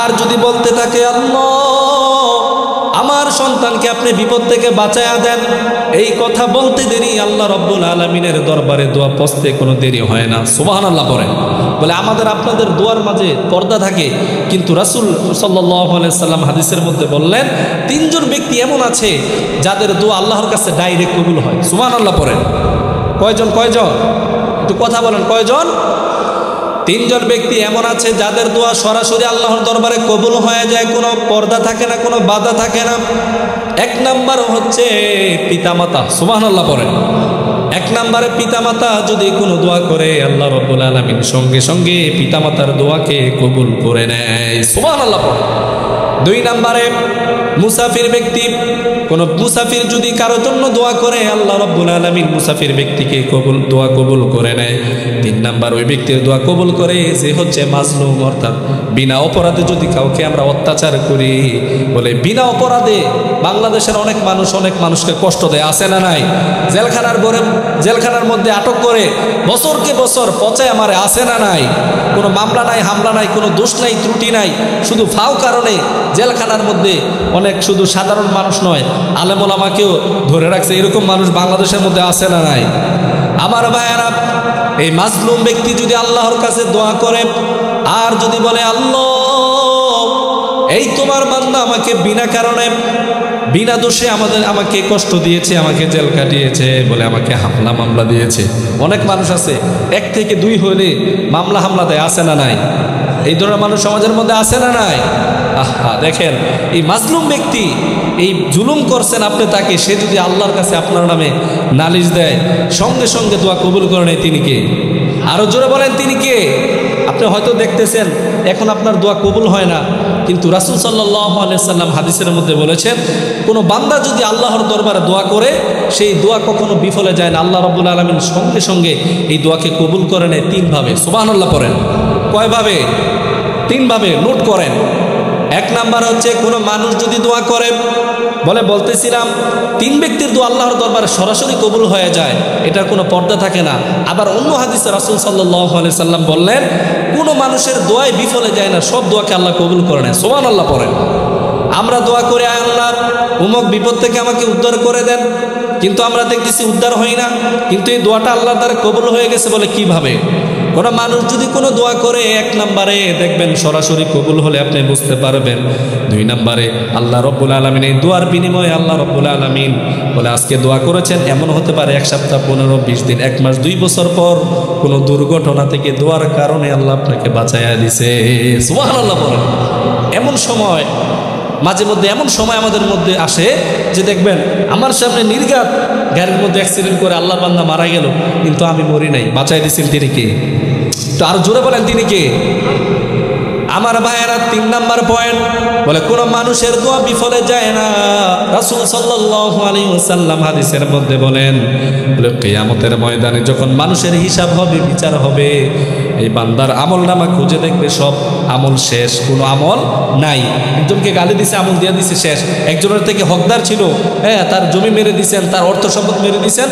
Speaker 1: আর যদি বলতে থাকে, আল্লাহ আমার সন্তানকে আপনি বিপদ থেকে বাঁচায়া দেন, এই কথা বলতে দেরি আল্লাহ রাব্বুল আলামিনের দরবারে দোয়া পৌঁছতে কোনো দেরি হয় না। সুবহানাল্লাহ বলেন। বলে আমাদের আপনাদের দোয়ার মাঝে পর্দা থাকে, কিন্তু রাসূল সাল্লাল্লাহু আলাইহি সাল্লাম হাদিসের মধ্যে বললেন, 3 জন ব্যক্তি এমন আছে যাদের দোয়া আল্লাহর কাছে ডাইরেক্ট কবুল হয়। সুবহানাল্লাহ পড়েন। কয়জন? একটু কথা বলেন, কয়জন? 3 জন ব্যক্তি এমন আছে যাদের দোয়া সরাসরি আল্লাহর দরবারে কবুল হয়ে যায়, কোনো পর্দা থাকে না, কোনো বাধা থাকে না। 1 নাম্বার হচ্ছে পিতামাতা। সুবহানাল্লাহ পড়েন। 1 নম্বরে পিতামাতা যদি কোনো দোয়া করে, আল্লাহ রাব্বুল আলামিন সঙ্গে সঙ্গে পিতামাতার দোয়াকে কবুল করে নেয়। সুবহানাল্লাহ পড়েন। 2 নম্বরে মুসাফির ব্যক্তি, কোন মুসাফির যদি কারোর জন্য দোয়া করে, আল্লাহ রাব্বুল আলামিন মুসাফির ব্যক্তিকে দোয়া কবুল করে নেয়। 3 নাম্বার ওই ব্যক্তির দোয়া কবুল করে যে হচ্ছে মাজলুম, অর্থাৎ বিনা অপরাধে যদি কাউকে আমরা অত্যাচার করি, বলে বিনা অপরাধে বাংলাদেশের অনেক মানুষকে কষ্ট দেয়, আছে না নাই? জেলখানার মধ্যে আটক করে বছরকে বছর পচায় মারে, আছে না নাই? কোনো মামলা নাই, হামলা নাই, কোনো দোষ নাই, ত্রুটি নাই, শুধু ফাও কারণে জেলখানার মধ্যে অনেক, শুধু সাধারণ মানুষ নয়, আলেম ওলামাকেও ধরে রাখছে, এরকম মানুষ বাংলাদেশের মধ্যে আছে না নাই? আমার ভাইয়েরা, এই মাজলুম ব্যক্তি যদি আল্লাহর কাছে দোয়া করে আর যদি বলে, আল্লাহ এই তোমার বান্দা আমাকে বিনা কারণে বিনা দোষে আমাকে কষ্ট দিয়েছে, আমাকে জেল কাটিয়েছে, বলে আমাকে মামলা দিয়েছে। অনেক মানুষ আছে 1 থেকে 2 হলে মামলা দেয়, আছে না নাই? এই ধরনের মানুষ সমাজের মধ্যে আছে না নাই? আহা, দেখেন এই মাজলুম ব্যক্তি, এই জুলুম করছেন আপনি তাকে, সে যদি আল্লাহর কাছে আপনার নামে নালিশ দেয়, সঙ্গে সঙ্গে দোয়া কবুল করে নেয়, তিনি কে? আরো জোরে বলেন, তিনি কে? আপনি হয়তো দেখতেছেন এখন আপনার দোয়া কবুল হয় না, কিন্তু রাসূল সাল্লাল্লাহু আলাইহি সাল্লাম হাদিসের মধ্যে বলেছেন, কোনো বান্দা যদি আল্লাহর দরবারে দোয়া করে, সেই দোয়া কখনো বিফলে যায় না। আল্লাহ রাব্বুল আলামিন সঙ্গে সঙ্গে এই দোয়াকে কবুল করে নেয় 3 ভাবে। সুবহানাল্লাহ পড়েন। কয়ভাবে? 3 ভাবে। নোট করেন। 1 নাম্বার হচ্ছে, কোনো মানুষ যদি দোয়া করে, বলতেছিলাম 3 ব্যক্তির দোয়া আল্লাহর দরবারে সরাসরি কবুল হয়ে যায়, এটার কোনো পর্দা থাকে না। আবার অন্য হাদিসে রাসূল সাল্লাল্লাহু আলাইহি সাল্লাম বললেন, কোনো মানুষের দোয়াই বিফলে যায় না, সব দোয়াকে আল্লাহ কবুল করে নেয়। সুবহানাল্লাহ পড়েন। আমরা দোয়া করে, আল্লাহ অমুক বিপদ থেকে আমাকে উদ্ধার করে দেন, কিন্তু আমরা দেখতেছি উদ্ধার হই না। কিন্তু এই দোয়াটা আল্লাহর দ্বারা কবুল হয়ে গেছে বলে কিভাবে? কোনো মানুষ যদি কোনো দোয়া করে, 1 নম্বরে দেখবেন সরাসরি কবুল হলে আপনি বুঝতে পারবেন। 2 নম্বরে আল্লাহ রব্বুল আলামিন এই দোয়ার বিনিময়ে আল্লাহ রব্বুল আলামিন বলে আজকে দোয়া করেছেন, এমন হতে পারে 1 সপ্তাহ, 15-20 দিন, 1 মাস, 2 বছর পর কোনো দুর্ঘটনা থেকে দোয়ার কারণে আল্লাহ আপনাকে বাঁচাইয়া দিছে। সুবহানাল্লাহ বলেন। এমন সময় মাঝে মধ্যে এমন সময় আমাদের মধ্যে আসে যে দেখবেন আমার সামনে নির্ঘাত গাড়ির মধ্যে অ্যাক্সিডেন্ট করে আল্লাহর বান্দা মারা গেল, কিন্তু আমি মরি নাই, বাঁচাই দিয়েছেন তিনি কে? তো আরো জোরে বলেন তিনি কে? আমার ভাইয়েরা 3 নাম্বার পয়েন্ট বলে কোন মানুষের দোয়া বিফলে যায় না। রাসূল সাল্লাল্লাহু আলাইহি ওয়াসাল্লাম হাদিসের মধ্যে বলেন, বলে কিয়ামতের ময়দানে যখন মানুষের হিসাব হবে, বিচার হবে, এই বান্দার আমলনামা খুঁজে দেখবে সব আমল শেষ, কোনো আমল নাই। একজনকে গালি দিছে, আমল দিয়ে দিছে শেষ। একজনের থেকে হকদার ছিল, হ্যাঁ, তার জমি মেরে দিছেন, তার অর্থ সম্পদ মেরে দিছেন।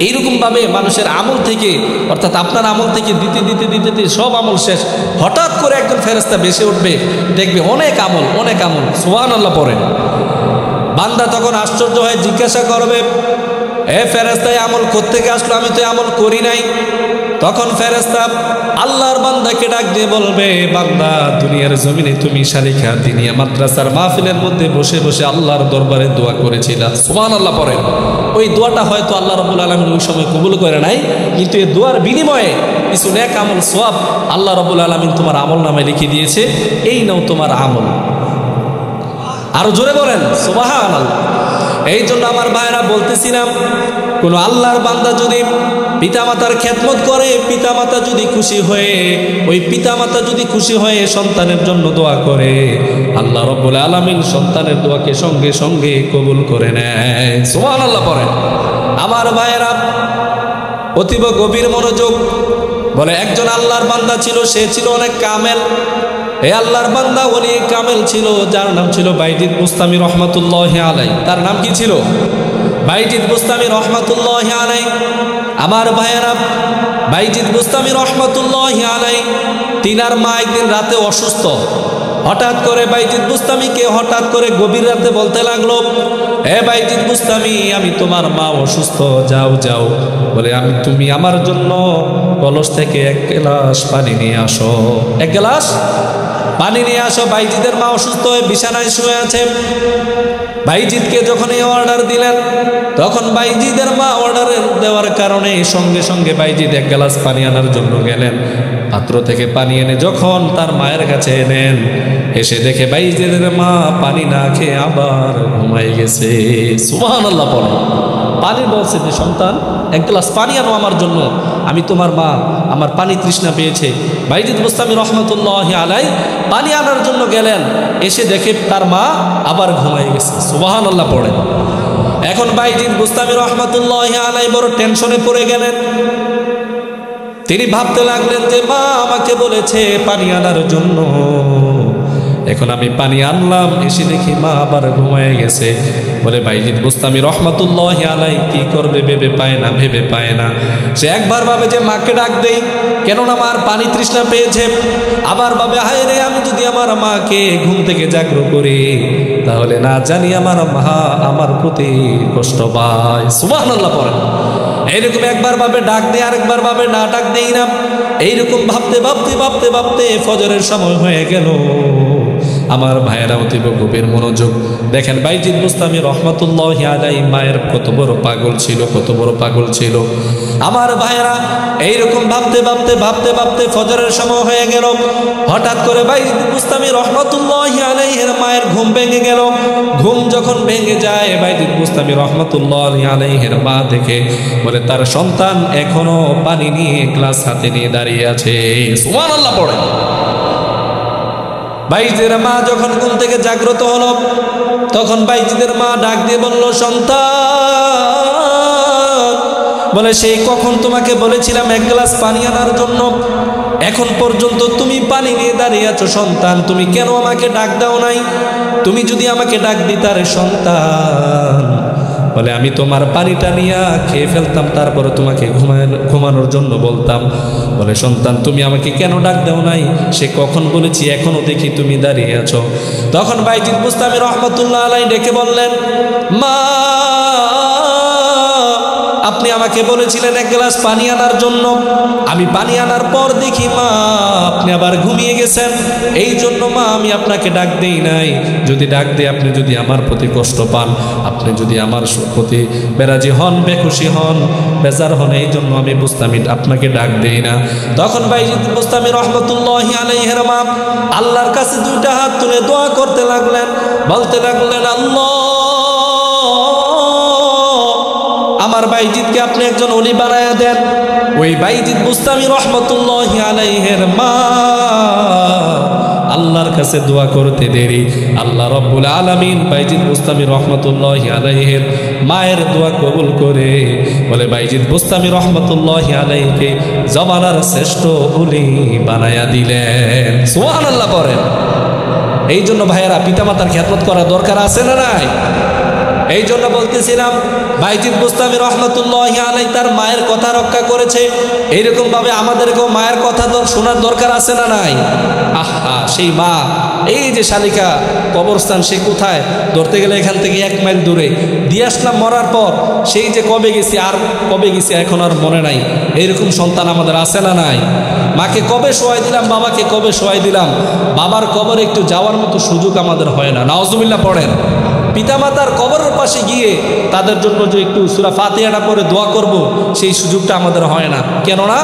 Speaker 1: এইরকমভাবে মানুষের আমল থেকে, অর্থাৎ আপনার আমল থেকে দিতে দিতে দিতে দিতে সব আমল শেষ। হঠাৎ করে একজন ফেরেশতা ভেসে উঠবে, দেখবে অনেক আমল, অনেক আমল। সুবহানাল্লাহ পড়েন। বান্দা তখন আশ্চর্য হয়ে জিজ্ঞাসা করবে, এ ফেরেশতা, আমল কোত্থেকে আসলো? আমি তো আমল করি নাই। তখন ফেরেশতা আল্লাহর বান্দাকে ডাক দিয়ে বলবে, বান্দা, দুনিয়ার জমিনে তুমি শালিখা দিনিয়া মাদ্রাসার মাহফিলের মধ্যে বসে বসে আল্লাহর দরবারে দোয়া করেছিলা। সুবহানাল্লাহ পড়েন। ওই দোয়াটা হয়তো আল্লাহ রাব্বুল আলামিন ওই সময় কবুল করে নাই, কিন্তু এই দোয়ার বিনিময়ে কিছু নেক আমল, সওয়াব আল্লাহ রাব্বুল আলামিন তোমার আমল নামে লিখে দিয়েছে। এই নাও তোমার আমল। আরো জোরে বলেন সুবহানাল্লাহ। এই জন্য আমার ভাইরা বলতেছিলাম, কোন আল্লাহর বান্দা যদি পিতামাতার খেদমত করে, পিতামাতা যদি খুশি হয়ে, ওই পিতামাতা যদি খুশি হয়ে সন্তানের জন্য দোয়া করে, আল্লাহ রাব্বুল আলামিন সন্তানের দোয়াকে সঙ্গে সঙ্গে কবুল করে নেয়। সুবহানাল্লাহ পড়েন। আমার ভাইয়েরা অতীব গভীর মনোযোগ। বলে একজন আল্লাহর বান্দা ছিল, সে ছিল অনেক কামেল। এই আল্লাহর বান্দা ওলি কামেল ছিল, যার নাম ছিল বাইজিদ বুস্তামি রহমাতুল্লাহি আলাইহি। তার নাম কি ছিল? বাইজিদ বুস্তামি রহমাতুল্লাহি আলাইহি। আমার ভাইয়েরা, বাইজিদ বুস্তামি রহমাতুল্লাহি আলাইহি তিনার মা একদিন রাতে অসুস্থ। হঠাৎ করে বাইজিদ বুস্তামিকে হঠাৎ করে গভীর রাতে বলতে লাগলো, হে বাইজিদ বুস্তামি, আমি তোমার মা অসুস্থ, যাও যাও, বলে তুমি আমার জন্য কলস থেকে 1 গ্লাস পানি নিয়ে আসো। 1 গ্লাস পানি নিয়ে আসো। বাইজিদের মা অসুস্থ হয়ে বিছানায় শুয়ে আছে। বাইজিদকে যখন এই অর্ডার দিলেন, তখন বাইজিদের মা অর্ডার দেওয়ার কারণে সঙ্গে সঙ্গে বাইজিদ 1 গ্লাস পানি আনার জন্য গেলেন। পাত্র থেকে পানি এনে যখন তার মায়ের কাছে এনেন, এসে দেখে বাইজিদের মা পানি না খেয়ে আবার ঘুমাই গেছে। সুবহানাল্লাহ পড়ে। পানি বলছে যে, সন্তান, 1 গ্লাস পানি আনো আমার জন্য, আমি তোমার মা, আমার পানি তৃষ্ণা পেয়েছে। বাইজিদ বুস্তামি রহমাতুল্লাহি আলাইহি পানি আনার জন্য গেলেন, এসে দেখে তার মা আবার ঘুমাই গেছে। সুবহানাল্লাহ পড়ে। এখন বাইজিদ বুস্তামি রহমাতুল্লাহি আলাইহি বড় টেনশনে পড়ে গেলেন। তিনি ভাবতে লাগলেন যে মা আমাকে বলেছে পানি আনার জন্য, এখন আমি পানি আনলাম, এসে দেখি মা আবার ঘুমায় গেছে। বলে বাইজিদ বুস্তামি রহমাতুল্লাহি আলাইহি কি করবে ভেবে পায় না, ভেবে পায় না। সে একবার ভাবে যে মাকে ডাক দেই, কেননা মার পানি তৃষ্ণা পেয়েছে। আবার ভাবে, হায় রে, আমি যদি আমার মাকে ঘুম থেকে জাগ্রত করি, তাহলে না জানি আমার মা আমার প্রতি কষ্ট পায়। সুবহানাল্লাহ পড়েন। এইরকম একবার ভাবে ডাক দেই, আরেকবার ভাবে না ডাক দেই না। এইরকম ভাবতে ভাবতে ভাবতে ভাবতে ফজরের সময় হয়ে গেল। আমার ভাইয়েরা অতীব গভীর মনোযোগ। দেখেন বাইজিদ বুস্তামি রহমাতুল্লাহি আলাইহি মায়ের কত বড় পাগল ছিল, কত বড় পাগল ছিল। আমার ভাইয়েরা এইরকম ভাবতে ভাবতে ভাবতে ভাবতে ফজরের সময় হয়ে গেল। হঠাৎ করে বাইজিদ বুস্তামি রহমাতুল্লাহি আলাইহির মায়ের ঘুম ভেঙে গেল। ঘুম যখন ভেঙে যায়, বাইজিদ বুস্তামি রহমাতুল্লাহি আলাইহির মা দেখে বলে তার সন্তান এখনো পানি নিয়ে গ্লাস হাতে নিয়ে দাঁড়িয়ে আছে। সুবহানাল্লাহ পড়ে। বাইজিদের মা যখন ঘুম থেকে জাগ্রত হলো, তখন বাইজিদের মা ডাক দিয়ে বলল, সন্তান, বলে সেই কখন তোমাকে বলেছিলাম 1 গ্লাস পানি আনার জন্য, এখন পর্যন্ত তুমি পানি নিয়ে দাঁড়িয়ে আছো। সন্তান, তুমি কেন আমাকে ডাক দাও নাই? তুমি যদি আমাকে ডাক দিতারে সন্তান, বলে আমি তোমার পানিটা নিয়ে খেয়ে ফেলতাম, তারপরে তোমাকে ঘুমানোর জন্য বলতাম। বলে সন্তান, তুমি আমাকে কেন ডাক দাও নাই? সে কখন বলেছি, এখনো দেখি তুমি দাঁড়িয়ে আছো। তখন বাইজিদ বুস্তামি রহমাতুল্লাহ আলাইহি ডেকে বললেন, মা আপনি আমাকে বলেছিলেন এক গ্লাস পানি আনার জন্য, আমি পানি আনার পর দেখি মা আপনি আবার ঘুমিয়ে গেছেন, এই জন্য মা আমি আপনাকে ডাক দেই নাই। যদি ডাক দিয়ে আপনি যদি আমার প্রতি কষ্ট পান, আপনি যদি আমার প্রতি বেরাজি হন, বেখুশি হন, বেজার হন, এই জন্য আমি বুস্তামি আপনাকে ডাক দেই না। তখন বাইজিদ বুস্তামি রহমতুল্লাহি আলাইহির মা আল্লাহর কাছে দুইটা হাত তুলে দোয়া করতে লাগলেন, বলতে লাগলেন, আল্লাহ আমার বাইজিদকে আপনি একজন ওলি বানায়া দেন। ওই বাইজিদ বুস্তামি রহমতুল্লাহি আলাইহির মা আল্লাহর কাছে দোয়া করতে দেরি আল্লাহ রব্বুল আলামিন বাইজিদ বুস্তামি রহমতুল্লাহি আলাইহির মায়ের দোয়া কবুল করে বলে বাইজিদ বুস্তামি রহমতুল্লাহি আলাইহিকে জমানার শ্রেষ্ঠ ওলি বানায়া দিলেন। সুবহানাল্লাহ করেন। এই জন্য ভাইয়েরা পিতামাতার খেদমত করা দরকার আছে না নাই? এই জন্য বলতেছিলাম বাইজিদ বুস্তামি রহমতুল্লাহি আলাইহি তার মায়ের কথা রক্ষা করেছে, এইরকম ভাবে আমাদেরকেও মায়ের কথা শোনার দরকার আছে না নাই? আহা, সেই মা, এই যে শালিকা কবরস্থান, সে কোথায় ধরতে গেলে এখান থেকে 1 মাইল দূরে দিয়ে আসলাম মরার পর, সেই যে কবে গেছি আর কবে গেছি এখন আর মনে নাই। এইরকম সন্তান আমাদের আছে না নাই? মাকে কবে শোয়াই দিলাম, বাবাকে কবে শোয়াই দিলাম, বাবার কবরে একটু যাওয়ার মতো সুযোগ আমাদের হয় না। নাউজুবিল্লাহ পড়েন। পিতামাতার কবরের পাশে গিয়ে তাদের জন্য যে একটু সূরা ফাতিহাটা পড়ে দোয়া করব, সেই সুযোগটা আমাদের হয় না। কেননা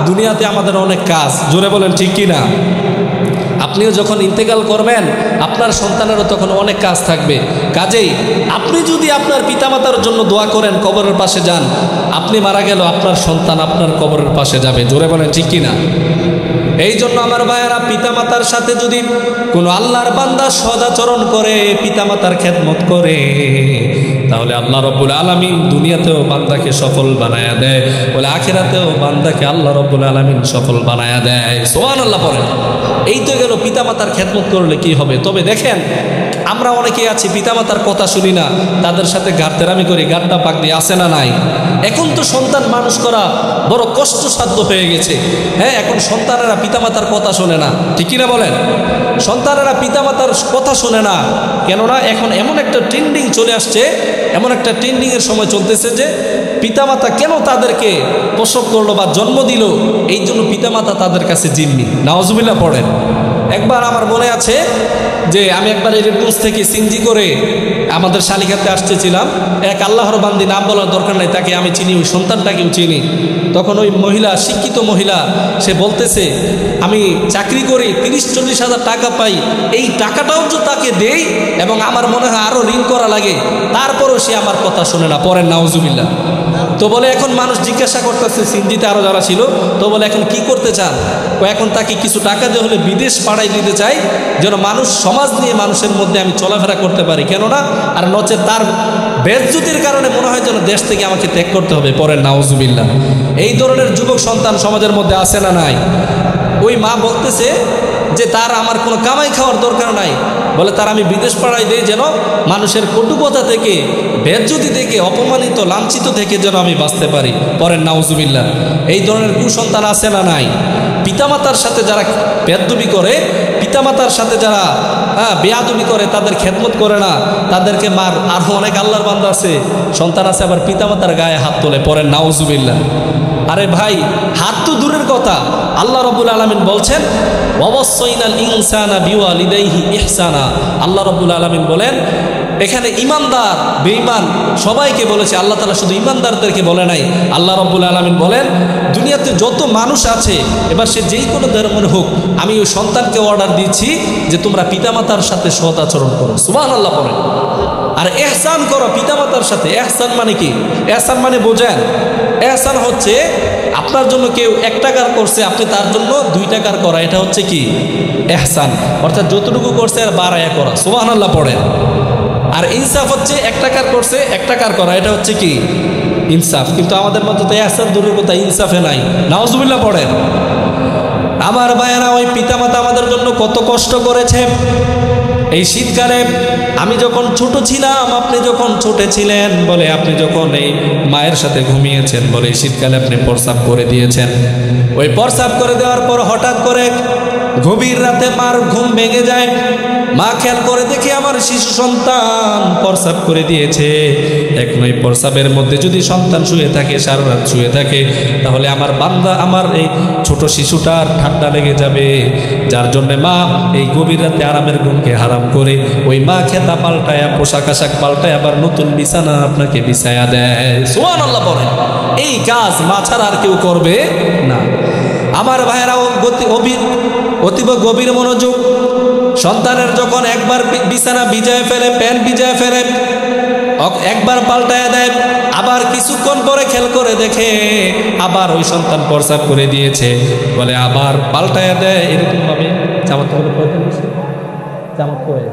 Speaker 1: দুনিয়াতে আমাদের অনেক কাজ। জোরে বলেন ঠিক কি না? আপনিও যখন ইন্তেকাল করবেন আপনার সন্তানেরও তখন অনেক কাজ থাকবে। কাজেই আপনি যদি আপনার পিতামাতার জন্য দোয়া করেন, কবরের পাশে যান, আপনি মারা গেল আপনার সন্তান আপনার কবরের পাশে যাবে। জোরে বলেন ঠিক কি না? এই জন্য আমার ভাইয়েরা, পিতামাতার সাথে যদি কোনো আল্লাহর বান্দা সদাচরণ করে, পিতামাতার খেদমত করে, তাহলে আল্লাহ রব্বুল আলামিন দুনিয়াতেও বান্দাকে সফল বানায়া দেয়, বলে আখিরাতেও বান্দাকে আল্লাহ রব্বুল আলামিন সফল বানায়া দেয়। সুবহানাল্লাহ পড়েন। এই তো গেল পিতামাতার খেদমত করলে কি হবে। তবে দেখেন, আমরা অনেকেই আছি পিতামাতার কথা শুনি না, তাদের সাথে গাড়তেরামি করি, গাড্ডা পাক দিয়ে আসে না নাই? এখন তো সন্তান মানুষ করা বড় কষ্টসাধ্য হয়ে গেছে। হ্যাঁ, এখন সন্তানেরা পিতামাতার কথা শোনে না, ঠিক কিনা বলেন? সন্তানেরা পিতামাতার কথা শোনে না, কেননা এখন এমন একটা ট্রেন্ডিং চলে আসছে, এমন একটা ট্রেন্ডিংয়ের সময় চলতেছে যে পিতামাতা কেন তাদেরকে প্রসব করলো বা জন্ম দিল, এই জন্য পিতামাতা তাদের কাছে জিম্মি। নাউজুবিল্লাহ পড়েন। একবার আমার মনে আছে যে আমি একবার এরকম থেকে সিনজি করে আমাদের শালিখাতে আসতেছিলাম, এক আল্লাহর বান্দি, নাম বলার দরকার নাই, তাকে আমি চিনি, ওই সন্তানটাকেও চিনি। তখন ওই মহিলা, শিক্ষিত মহিলা, সে বলতেছে আমি চাকরি করি, 30-40 হাজার টাকা পাই, এই টাকাটাও তো তাকে দেই এবং আমার মনে হয় আরও ঋণ করা লাগে, তারপরও সে আমার কথা শোনে না। পরের নাউজুবিল্লাহ। তো বলে এখন মানুষ জিজ্ঞাসা করতেছে, সিনজিতে আরও যারা ছিল, তো বলে এখন কি করতে চান? এখন তাকে কিছু টাকা দিয়ে হলে বিদেশ পাঠাই দিতে চাই, যেন মানুষ সমাজ নিয়ে মানুষের মধ্যে আমি চলাফেরা করতে পারি, কেননা আর নচে তার বেজ্জতির কারণে মনে হয় যেন দেশ থেকে আমাকে ত্যাগ করতে হবে। পরের নাউজুবিল্লাহ। এই ধরনের যুবক সন্তান সমাজের মধ্যে আছে না নাই? ওই মা বলতেছে যে তার আমার কোনো কামাই খাওয়ার দরকার নাই, বলে তার আমি বিদেশ পাড়াই দেই যেন মানুষের কটুকতা থেকে, বেজ্জতি থেকে, অপমানিত লাঞ্ছিত থেকে যেন আমি বাঁচতে পারি। পরের নাউজুবিল্লাহ। এই ধরনের কুসন্তান আছে না নাই? পিতামাতার সাথে যারা বেয়াদবি করে, পিতামাতার সাথে যারা বেয়াদবি করে, তাদের খেদমত করে না, তাদেরকে মার। আরও অনেক আল্লাহর বান্দা আছে, সন্তান আছে, আবার পিতামাতার গায়ে হাত তোলে। পরের নাউজুবিল্লাহ। আরে ভাই, হাত তো দূরের কথা, আল্লাহ রাব্বুল আলামিন বলছেন ওয়াসাইনাল ইনসানা বিওয়ালিদাইহি ইহসানা। আল্লাহ রাব্বুল আলামিন বলেন, এখানে ইমানদার বেঈমান সবাইকে বলেছে, আল্লাহ তাআলা শুধু ইমানদারদেরকে বলে নাই। আল্লাহ রাব্বুল আলামিন বলেন দুনিয়াতে যত মানুষ আছে, এবার সে যেই কোনো ধর্মের হোক, আমি ওই সন্তানকে অর্ডার দিচ্ছি যে তোমরা পিতামাতার সাথে সৎ আচরণ করো। সুবহানাল্লাহ পড়েন। আর ইহসান করো পিতামাতার সাথে। ইহসান মানে কি? ইহসান মানে বোঝেন, ইহসান হচ্ছে আপনার জন্য কেউ 1 টাকার করছে, আপনি তার জন্য 2 টাকার করা, এটা হচ্ছে কি? ইহসান। অর্থাৎ যতটুকু করছে আর বাড়ায়া করা। সুবহানাল্লাহ পড়েন। আর ইনসাফ হচ্ছে 1 টাকার করছে 1 টাকার করা, এটা হচ্ছে কি? ইনসাফ। কিন্তু আমাদের মধ্যে তো ইহসান দূরের কথা, ইনসাফে নাই। নাউজুবিল্লাহ পড়েন। আমার ভাইয়েরা, ওই পিতামাতা আমাদের জন্য কত কষ্ট করেছে। এই শীতকালে আমি যখন ছোট ছিলাম, আপনি যখন ছোট ছিলেন, বলে আপনি যখন এই মায়ের সাথে ঘুমিয়েছেন, বলে এই শীতকালে আপনি প্রস্রাব করে দিয়েছেন। ওই প্রস্রাব করে দেওয়ার পর হঠাৎ করে গভীর রাতে মার ঘুম ভেঙে যায়, মা খেয়াল করে দেখে আমার শিশু সন্তান প্রস্রাব করে দিয়েছে। এক নয় প্রস্রাবের মধ্যে যদি সন্তান শুয়ে থাকে, সারা রাত শুয়ে থাকে, তাহলে আমার বান্দা, আমার এই ছোট শিশুটার ঠান্ডা লেগে যাবে। যার জন্য মা এই গভীর রাতে আরামের ঘুমকে হারাম করে ওই মা খেতা পাল্টায়, পোশাক আশাক পাল্টায়, আবার নতুন বিছানা আপনাকে বিছায়া দেয়। সুবহানাল্লাহ বলেন। এই কাজ মা ছাড়া আর কেউ করবে না। আমার ভাইয়েরাও অতীব গভীর মনোযোগ। সন্তানের যখন একবার বিছানা ভিজায় ফেলে, প্যান্ট ভিজায় ফেলে, একবার পাল্টায় দেয়, আবার কিছুক্ষণ পরে খেয়াল করে দেখে আবার ওই সন্তান প্রস্রাব করে দিয়েছে, বলে আবার পাল্টায় দেয়। এরকম ভাবে জামাত পড়ে 45 জামাত পড়ে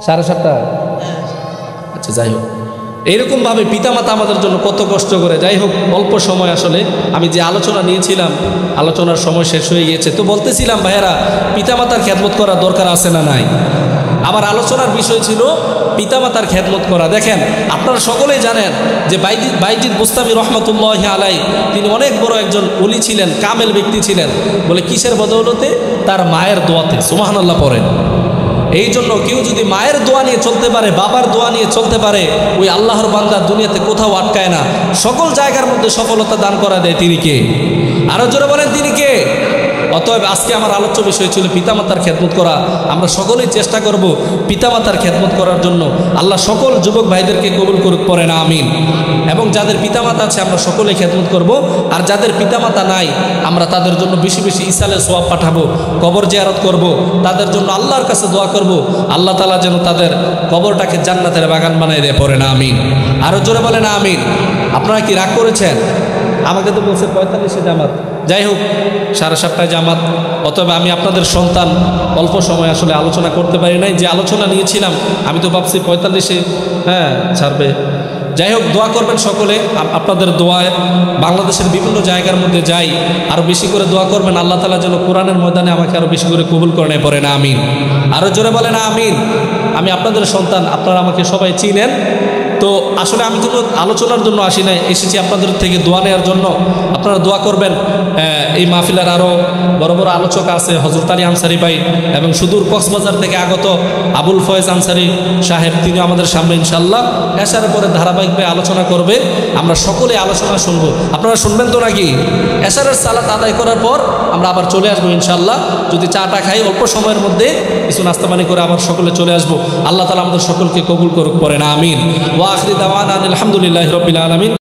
Speaker 1: 7:30। আচ্ছা, যাই হোক, এইরকম ভাবে পিতামাতা আমাদের জন্য কত কষ্ট করে। যাই হোক, অল্প সময়, আসলে আমি যে আলোচনা নিয়েছিলাম, আলোচনার সময় শেষ হয়ে গিয়েছে। তো বলতেছিলাম ভাইয়েরা, পিতামাতার খেদমত করার দরকার আছে না নাই? আমার আলোচনার বিষয় ছিল পিতামাতার খেদমত করা। দেখেন, আপনারা সকলেই জানেন যে বাইজিদ বুস্তামি রহমতুল্লাহ আলাই, তিনি অনেক বড় একজন ওলি ছিলেন, কামেল ব্যক্তি ছিলেন। বলে কিসের বদৌলতে? তার মায়ের দোয়াতে। সুবহানাল্লাহ পড়েন। এই জন্য কেউ যদি মায়ের দোয়া নিয়ে চলতে পারে, বাবার দোয়া নিয়ে চলতে পারে, ওই আল্লাহর বান্দা দুনিয়াতে কোথাও আটকায় না, সকল জায়গার মধ্যে সফলতা দান করা দেয়। তিনি কে? আরো জোরে বলেন, তিনি কে? অতএব আজকে আমার আলোচ্য বিষয় ছিল পিতামাতার খেদমত করা। আমরা সকলেই চেষ্টা করব পিতামাতার খেদমত করার জন্য। আল্লাহ সকল যুবক ভাইদেরকে কবুল করুক, পড়েন আমিন। এবং যাদের পিতামাতা আছে আমরা সকলেই খেদমত করব। আর যাদের পিতামাতা নাই, আমরা তাদের জন্য বেশি বেশি ইসালের সোয়াব পাঠাবো, কবর জিয়ারত করব, তাদের জন্য আল্লাহর কাছে দোয়া করব, আল্লাহ তাআলা যেন তাদের কবরটাকে জান্নাতের বাগান বানায় দেয়। পড়েন আমিন। আরো জোরে বলেন আমিন। আপনারা কি রাগ করেছেন? আমাকে তো বলছে 45-এ জামাত। যাই হোক, 7:30 জামাত। অতএব আমি আপনাদের সন্তান, অল্প সময় আসলে আলোচনা করতে পারি নাই। যে আলোচনা নিয়েছিলাম আমি তো ভাবছি 45-এ ছাড়বে। যাই হোক, দোয়া করবেন সকলে। আপনাদের দোয়ায় বাংলাদেশের বিভিন্ন জায়গার মধ্যে যাই, আরও বেশি করে দোয়া করবেন। আল্লাহ তাআলা যেন কোরআনের ময়দানে আমাকে আরও বেশি করে কবুল করে নেয়। পড়েন আমিন। আরও জোরে বলেন আমিন। আমি আপনাদের সন্তান, আপনারা আমাকে সবাই চিনেন। তো আসলে আমি কোনো আলোচনার জন্য আসি নাই, এসেছি আপনাদের থেকে দোয়া নেওয়ার জন্য। আপনারা দোয়া করবেন। এই মাহফিলের আরও বড় বড় আলোচক আছে, হযরত আলী আনসারী ভাই, এবং সুদূর কক্সবাজার থেকে আগত আবুল ফয়েজ আনসারী সাহেব, তিনি আমাদের সামনে ইনশাআল্লাহ এশারের পরে ধারাবাহিকভাবে আলোচনা করবে। আমরা সকলে আলোচনা শুনবো। আপনারা শুনবেন তো নাকি? এশারের সালাত আদায় করার পর আমরা আবার চলে আসবো ইনশাআল্লাহ। যদি চাটা খাই, অল্প সময়ের মধ্যে কিছু নাস্তা পানি করে আবার সকলে চলে আসবো। আল্লাহ তাআলা আমাদের সকলকে কবুল করুক। পড়েন আমিন। ওয়া আখিরি দাওয়ানা আলহামদুলিল্লাহি রাব্বিল আলামিন।